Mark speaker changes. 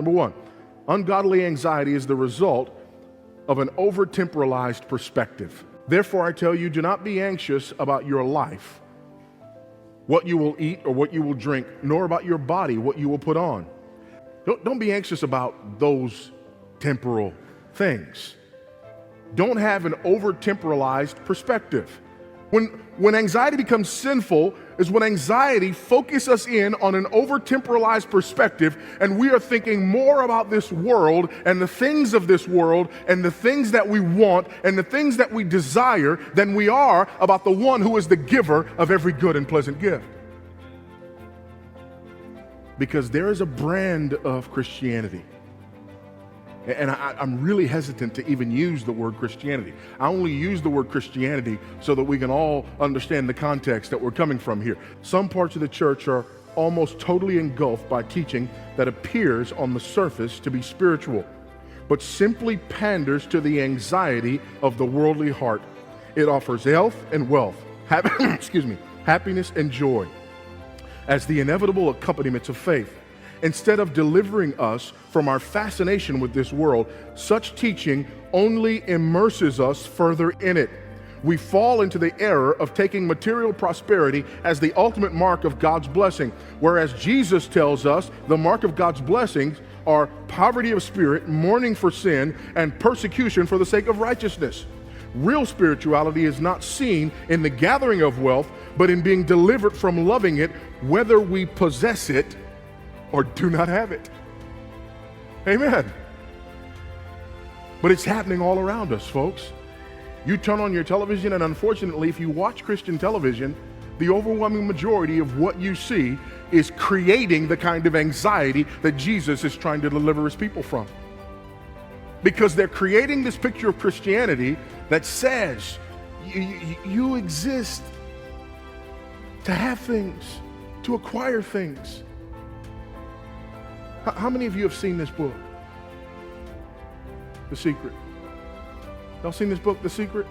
Speaker 1: Number one, ungodly anxiety is the result of an over-temporalized perspective. Therefore, I tell you, do not be anxious about your life, what you will eat or what you will drink, nor about your body, what you will put on. Don't be anxious about those temporal things. Don't have an over-temporalized perspective. When anxiety becomes sinful is when anxiety focuses us in on an over-temporalized perspective, and we are thinking more about this world and the things of this world and the things that we want and the things that we desire than we are about the one who is the giver of every good and pleasant gift. Because there is a brand of Christianity. And I'm really hesitant to even use the word Christianity. I only use the word Christianity so that we can all understand the context that we're coming from here. Some parts of the church are almost totally engulfed by teaching that appears on the surface to be spiritual, but simply panders to the anxiety of the worldly heart. It offers health and wealth, happiness and joy as the inevitable accompaniments of faith. Instead of delivering us from our fascination with this world, such teaching only immerses us further in it. We fall into the error of taking material prosperity as the ultimate mark of God's blessing, whereas Jesus tells us the mark of God's blessings are poverty of spirit, mourning for sin, and persecution for the sake of righteousness. Real spirituality is not seen in the gathering of wealth, but in being delivered from loving it, whether we possess it or do not have it. Amen. But it's happening all around us, folks. You turn on your television, and unfortunately, if you watch Christian television, the overwhelming majority of what you see is creating the kind of anxiety that Jesus is trying to deliver his people from. Because they're creating this picture of Christianity that says you exist to have things, to acquire things. How many of you have seen this book, The Secret? Y'all seen this book, The Secret?